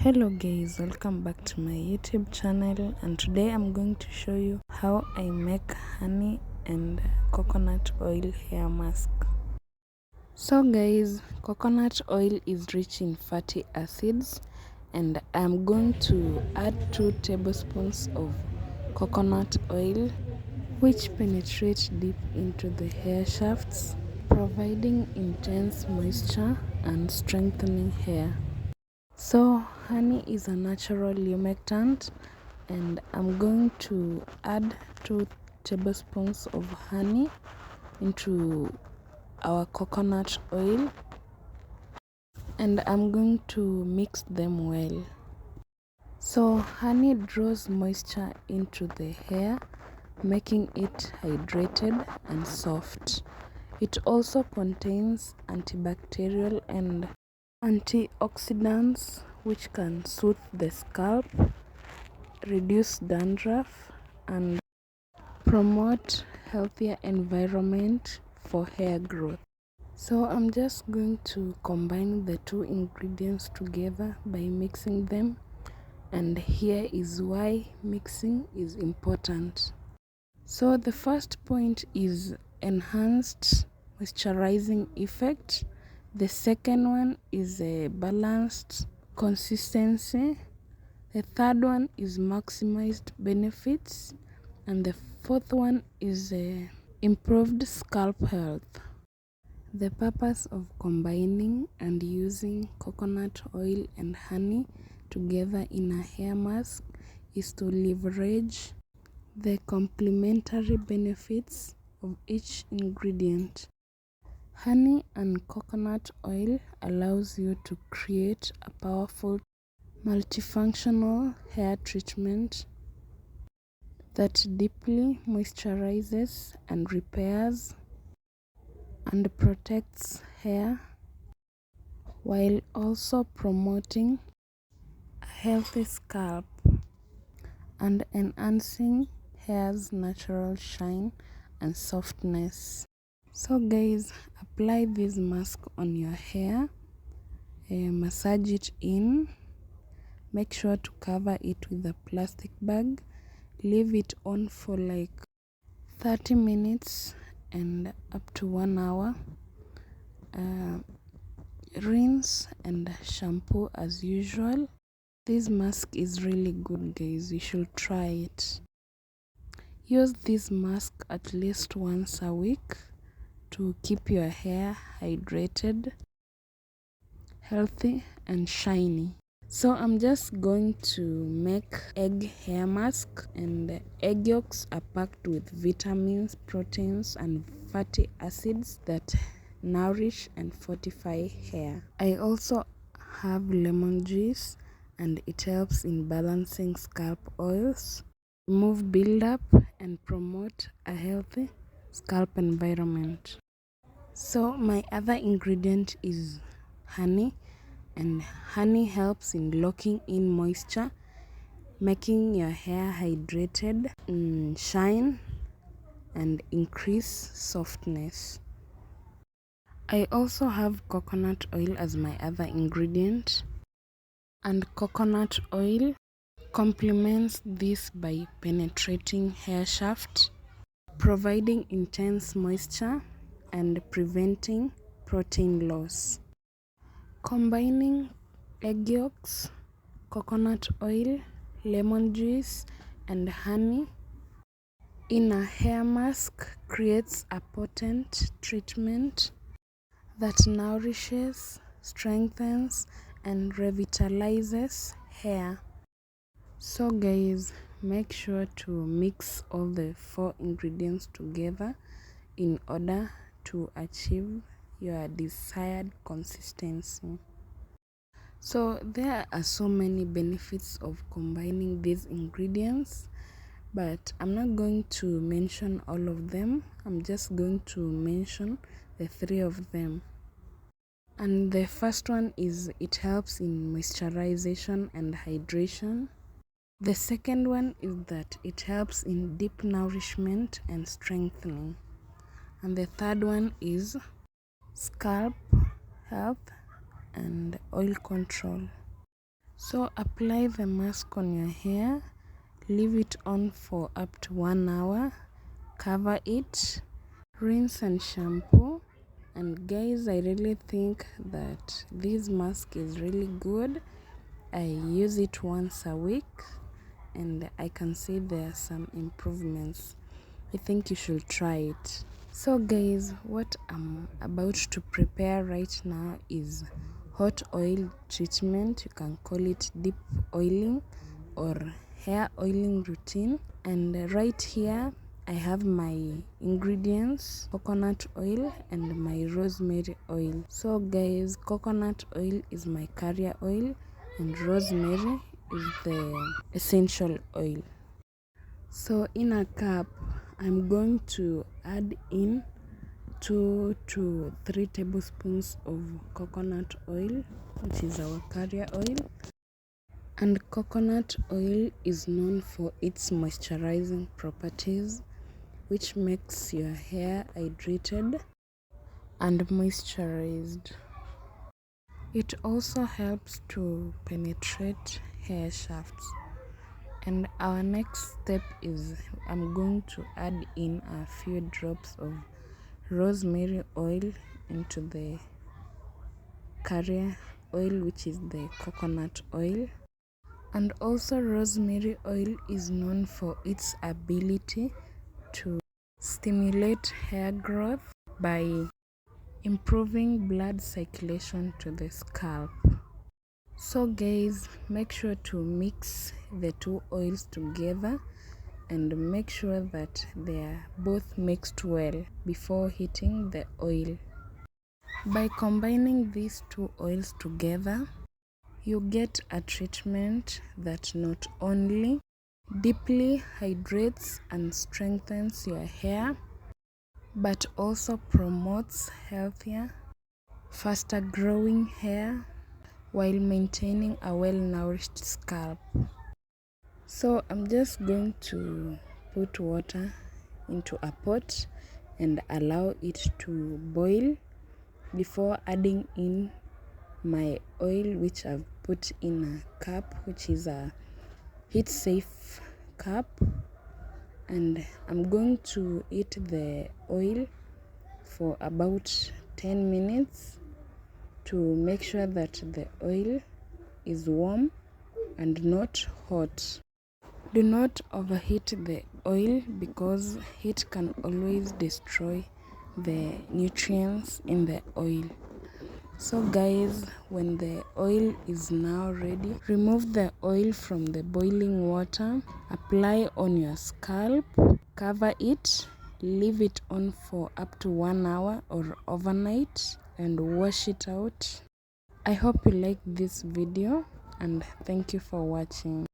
Hello guys, welcome back to my YouTube channel, and today I'm going to show you how I make honey and coconut oil hair mask. So guys, coconut oil is rich in fatty acids, and I'm going to add 2 tablespoons of coconut oil which penetrates deep into the hair shafts, providing intense moisture and strengthening hair. So honey is a natural humectant, and I'm going to add 2 tablespoons of honey into our coconut oil, and I'm going to mix them well. So honey draws moisture into the hair, making it hydrated and soft. It also contains antibacterial and antioxidants which can soothe the scalp, reduce dandruff, and promote healthier environment for hair growth. So I'm just going to combine the 2 ingredients together by mixing them, and here is why mixing is important. So the first point is enhanced moisturizing effect. The second one is a balanced consistency. The third one is maximized benefits, and the fourth one is improved scalp health. The purpose of combining and using coconut oil and honey together in a hair mask is to leverage the complementary benefits of each ingredient. Honey and coconut oil allows you to create a powerful multifunctional hair treatment that deeply moisturizes and repairs and protects hair while also promoting a healthy scalp and enhancing hair's natural shine and softness. So guys, apply this mask on your hair, massage it in, make sure to cover it with a plastic bag, leave it on for like 30 minutes and up to 1 hour. Rinse and shampoo as usual. This mask is really good guys, you should try it. Use this mask at least once a week to keep your hair hydrated, healthy and shiny. So I'm just going to make egg hair mask, and the egg yolks are packed with vitamins, proteins and fatty acids that nourish and fortify hair. I also have lemon juice, and it helps in balancing scalp oils, remove buildup and promote a healthy scalp environment. So my other ingredient is honey, and honey helps in locking in moisture, making your hair hydrated, shine and increase softness. I also have coconut oil as my other ingredient, and coconut oil complements this by penetrating hair shaft, providing intense moisture and preventing protein loss. Combining egg yolks, coconut oil, lemon juice and honey in a hair mask creates a potent treatment that nourishes, strengthens and revitalizes hair. So guys, make sure to mix all the 4 ingredients together in order to achieve your desired consistency. So there are so many benefits of combining these ingredients, but I'm not going to mention all of them. I'm just going to mention the 3 of them. And the first one is it helps in moisturization and hydration. The second one is that it helps in deep nourishment and strengthening. And the third one is scalp health and oil control. So apply the mask on your hair, leave it on for up to 1 hour, cover it, rinse and shampoo. And guys, I really think that this mask is really good. I use it once a week and I can see there are some improvements. I think you should try it. So guys, what I'm about to prepare right now is hot oil treatment. You can call it deep oiling or hair oiling routine. And right here I have my ingredients: coconut oil and my rosemary oil. So guys, coconut oil is my carrier oil and rosemary is the essential oil. So in a cup, I'm going to add in 2 to 3 tablespoons of coconut oil, which is our carrier oil. And coconut oil is known for its moisturizing properties, which makes your hair hydrated and moisturized. It also helps to penetrate hair shafts. And our next step is I'm going to add in a few drops of rosemary oil into the carrier oil, which is the coconut oil. And also rosemary oil is known for its ability to stimulate hair growth by improving blood circulation to the scalp. So guys, make sure to mix the 2 oils together and make sure that they are both mixed well before heating the oil. By combining these 2 oils together, you get a treatment that not only deeply hydrates and strengthens your hair, but also promotes healthier, faster growing hair while maintaining a well-nourished scalp. So I'm just going to put water into a pot and allow it to boil before adding in my oil, which I've put in a cup, which is a heat safe cup. And I'm going to heat the oil for about 10 minutes to make sure that the oil is warm and not hot. Do not overheat the oil because heat can always destroy the nutrients in the oil. So guys, when the oil is now ready, remove the oil from the boiling water, apply on your scalp, cover it, leave it on for up to 1 hour or overnight, and wash it out. I hope you liked this video and thank you for watching.